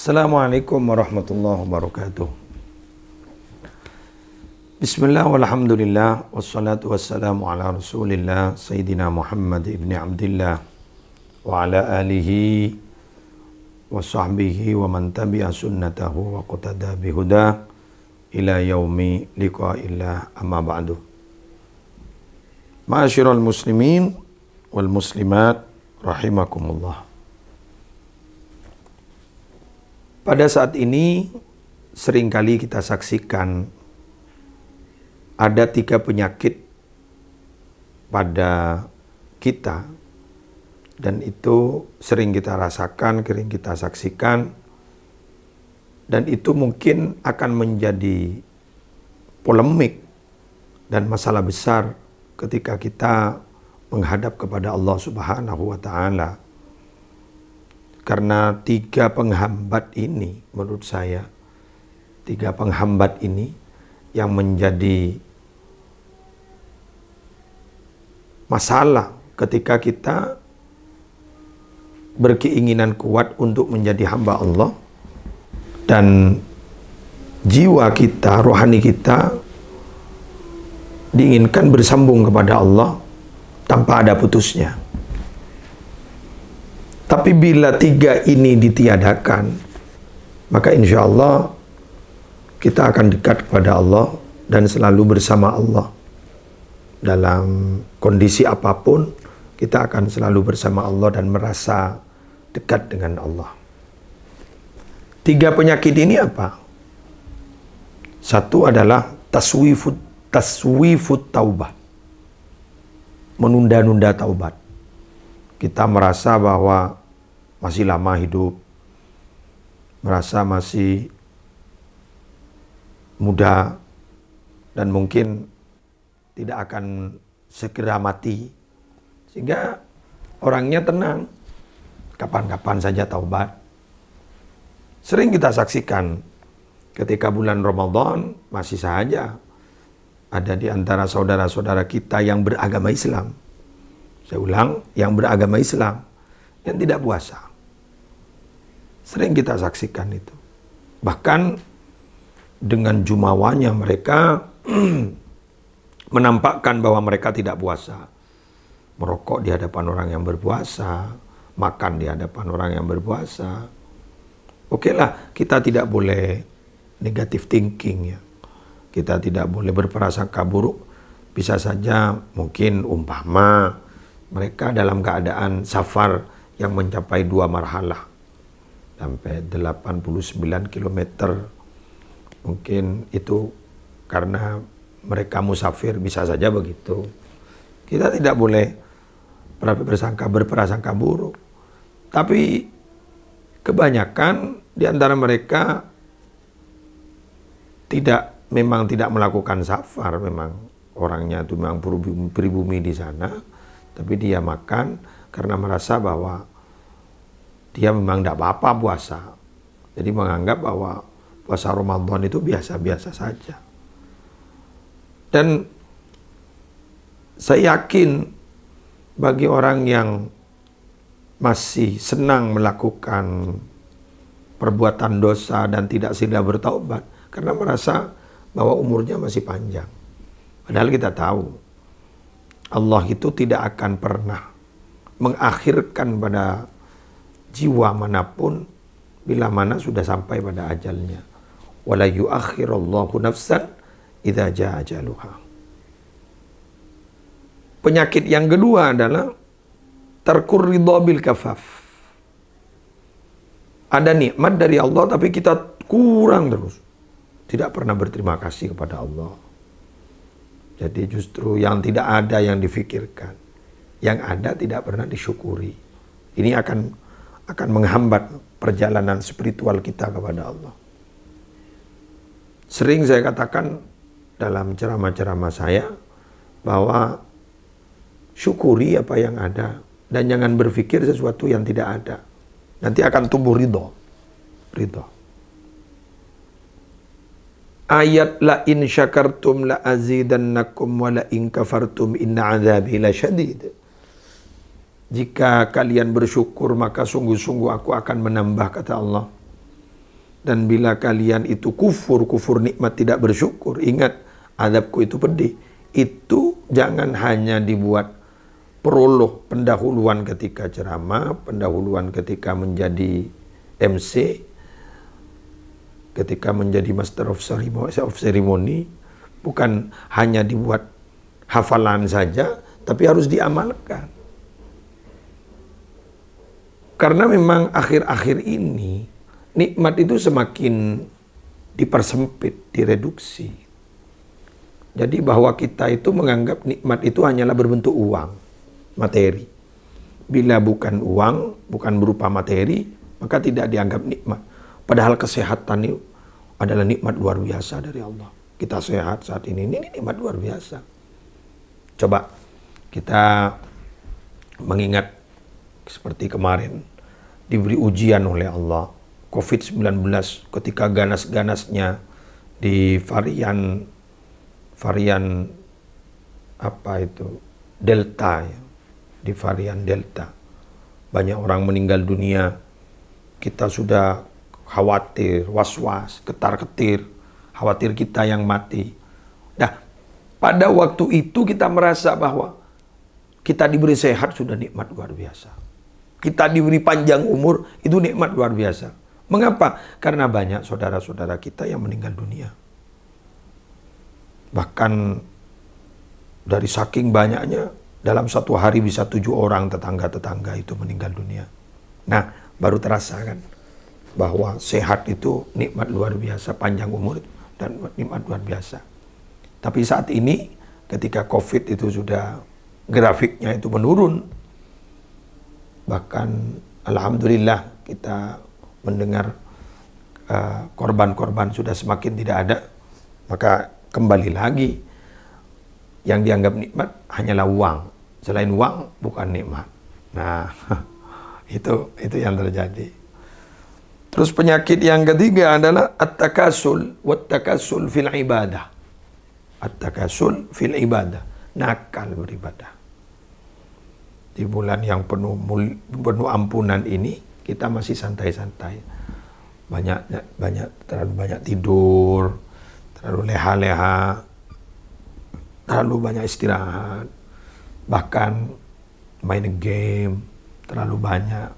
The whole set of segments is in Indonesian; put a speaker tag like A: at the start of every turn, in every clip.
A: Assalamualaikum warahmatullahi wabarakatuh. Bismillah walhamdulillah wassalatu wassalamu ala rasulillah Sayyidina Muhammad ibn Abdillah wa ala alihi wa sahbihi wa man tabi'a sunnatahu wa qatada bihuda ila yaumi liqa'illah amma ba'du. Ma'asyiral muslimin wal muslimat rahimakumullah. Pada saat ini seringkali kita saksikan ada 3 penyakit pada kita, dan itu sering kita rasakan, sering kita saksikan, dan itu mungkin akan menjadi polemik dan masalah besar ketika kita menghadap kepada Allah Subhanahu wa Ta'ala. Karena 3 penghambat ini, menurut saya 3 penghambat ini yang menjadi masalah ketika kita berkeinginan kuat untuk menjadi hamba Allah dan jiwa kita, rohani kita diinginkan bersambung kepada Allah tanpa ada putusnya. Tapi bila 3 ini ditiadakan, maka insya Allah kita akan dekat kepada Allah dan selalu bersama Allah. Dalam kondisi apapun, kita akan selalu bersama Allah dan merasa dekat dengan Allah. 3 penyakit ini apa? 1 adalah taswifut taubah. Menunda-nunda taubat. Kita merasa bahwa masih lama hidup, merasa masih muda, dan mungkin tidak akan segera mati, sehingga orangnya tenang, kapan-kapan saja taubat. Sering kita saksikan ketika bulan Ramadan masih saja ada di antara saudara-saudara kita yang beragama Islam. Saya ulang, yang beragama Islam, yang tidak puasa. Sering kita saksikan itu. Bahkan dengan jumawanya mereka menampakkan bahwa mereka tidak puasa. Merokok di hadapan orang yang berpuasa, makan di hadapan orang yang berpuasa. Oke lah, kita tidak boleh negative thinking ya. Kita tidak boleh berprasangka buruk. Bisa saja mungkin umpama mereka dalam keadaan safar yang mencapai 2 marhalah. Sampai 89 kilometer. Mungkin itu karena mereka musafir, bisa saja begitu. Kita tidak boleh berprasangka buruk. Tapi kebanyakan di antara mereka memang tidak melakukan safar, memang orangnya itu memang pribumi di sana, tapi dia makan karena merasa bahwa dia memang tidak apa-apa puasa. Jadi menganggap bahwa puasa Ramadan itu biasa-biasa saja. Dan saya yakin bagi orang yang masih senang melakukan perbuatan dosa dan tidak segera bertaubat karena merasa bahwa umurnya masih panjang. Padahal kita tahu Allah itu tidak akan pernah mengakhirkan pada jiwa manapun bila mana sudah sampai pada ajalnya. Wala yuakhirallahu nafsan idza jaa ajaluha. Penyakit yang kedua adalah tarkur ridha bil kafaf. Ada nikmat dari Allah tapi kita kurang terus. Tidak pernah berterima kasih kepada Allah. Jadi justru yang tidak ada yang difikirkan, yang ada tidak pernah disyukuri. Ini akan menghambat perjalanan spiritual kita kepada Allah. Sering saya katakan dalam ceramah-ceramah saya bahwa syukuri apa yang ada dan jangan berpikir sesuatu yang tidak ada. Nanti akan tumbuh ridho. Ayat la in syakartum la azidannakum wa la in kafartum inna azabi lasyadid. Jika kalian bersyukur maka sungguh-sungguh aku akan menambah, kata Allah. Dan bila kalian itu kufur nikmat tidak bersyukur, ingat azabku itu pedih. Itu jangan hanya dibuat prolog, pendahuluan ketika ceramah, pendahuluan ketika menjadi MC, ketika menjadi Master of Ceremony, bukan hanya dibuat hafalan saja, tapi harus diamalkan. Karena memang akhir-akhir ini nikmat itu semakin dipersempit, direduksi. Jadi bahwa kita itu menganggap nikmat itu hanyalah berbentuk uang, materi. Bila bukan uang, bukan berupa materi, maka tidak dianggap nikmat. Padahal kesehatan itu adalah nikmat luar biasa dari Allah. Kita sehat saat ini nikmat luar biasa. Coba kita mengingat seperti kemarin, diberi ujian oleh Allah. COVID-19 ketika ganas-ganasnya di varian apa itu Delta ya, di varian Delta banyak orang meninggal dunia. Kita sudah khawatir, was-was, ketar-ketir, khawatir kita yang mati. Nah, pada waktu itu kita merasa bahwa kita diberi sehat sudah nikmat luar biasa. Kita diberi panjang umur itu nikmat luar biasa. Mengapa? Karena banyak saudara-saudara kita yang meninggal dunia. Bahkan dari saking banyaknya, dalam satu hari bisa 7 orang tetangga-tetangga itu meninggal dunia. Nah, baru terasa kan bahwa sehat itu nikmat luar biasa, panjang umur dan nikmat luar biasa. Tapi saat ini ketika COVID itu sudah grafiknya itu menurun, bahkan alhamdulillah kita mendengar korban-korban sudah semakin tidak ada, maka kembali lagi yang dianggap nikmat hanyalah uang. Selain uang bukan nikmat. Nah, itu yang terjadi. Terus penyakit yang ketiga adalah at-takasul wat-takasul fil ibadah. At-takasul fil ibadah, nakal beribadah. Di bulan yang penuh ampunan ini kita masih santai-santai, terlalu banyak tidur, terlalu leha-leha, terlalu banyak istirahat, bahkan main game terlalu banyak.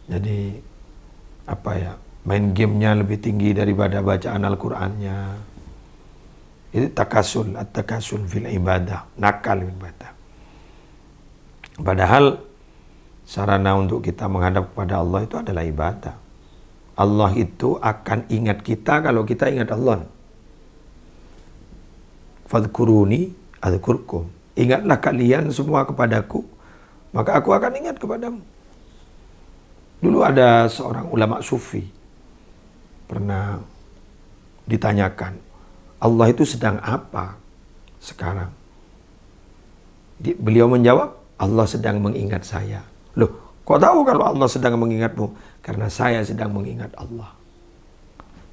A: Jadi main gamenya lebih tinggi daripada bacaan Al-Qur'annya. Itu takasul, at-takasul fil ibadah, nakal ibadah. Padahal sarana untuk kita menghadap kepada Allah itu adalah ibadah. Allah itu akan ingat kita kalau kita ingat Allah. Fadhkuruni adzkurkum. Ingatlah kalian semua kepadaku, maka aku akan ingat kepadamu. Dulu ada seorang ulama sufi pernah ditanyakan, Allah itu sedang apa sekarang? Beliau menjawab, Allah sedang mengingat saya. Loh, kok tahu kalau Allah sedang mengingatmu? Karena saya sedang mengingat Allah.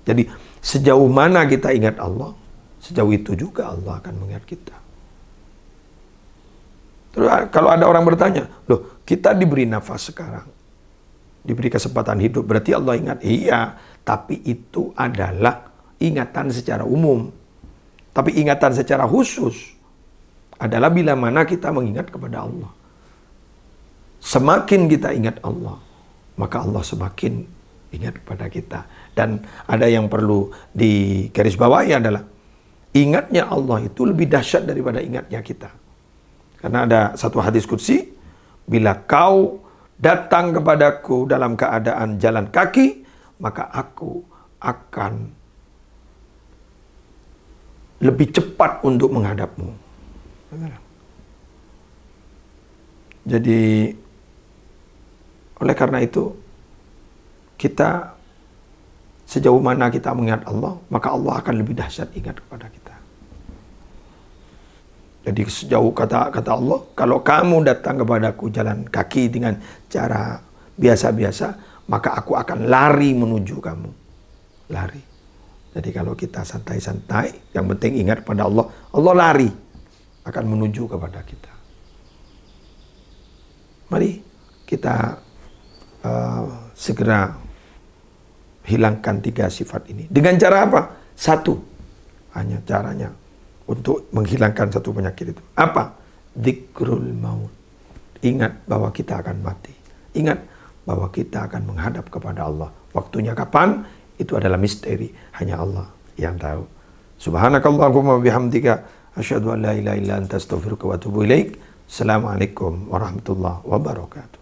A: Jadi sejauh mana kita ingat Allah, sejauh itu juga Allah akan mengingat kita. Terus kalau ada orang bertanya, loh kita diberi nafas sekarang, diberi kesempatan hidup, berarti Allah ingat? Iya, tapi itu adalah ingatan secara umum. Tapi ingatan secara khusus adalah bila mana kita mengingat kepada Allah. Semakin kita ingat Allah, maka Allah semakin ingat kepada kita. Dan ada yang perlu digarisbawahi adalah ingatnya Allah itu lebih dahsyat daripada ingatnya kita. Karena ada satu hadis qudsi, bila kau datang kepadaku dalam keadaan jalan kaki, maka aku akan lebih cepat untuk menghadapmu. Jadi oleh karena itu, kita sejauh mana kita mengingat Allah, maka Allah akan lebih dahsyat ingat kepada kita. Jadi sejauh kata Allah, kalau kamu datang kepadaku jalan kaki dengan cara biasa-biasa, maka aku akan lari menuju kamu. Lari. Jadi kalau kita santai-santai, yang penting ingat pada Allah, Allah lari akan menuju kepada kita. Mari kita segera hilangkan 3 sifat ini. Dengan cara apa? Satu. Hanya caranya untuk menghilangkan satu penyakit itu. Apa? Dzikrul maut. Ingat bahwa kita akan mati. Ingat bahwa kita akan menghadap kepada Allah. Waktunya kapan? Itu adalah misteri. Hanya Allah yang tahu. Subhanakallahumma bihamdika asyhadu an la ilaha illa anta astaghfiruka wa atubu ilaik. Assalamualaikum warahmatullahi wabarakatuh.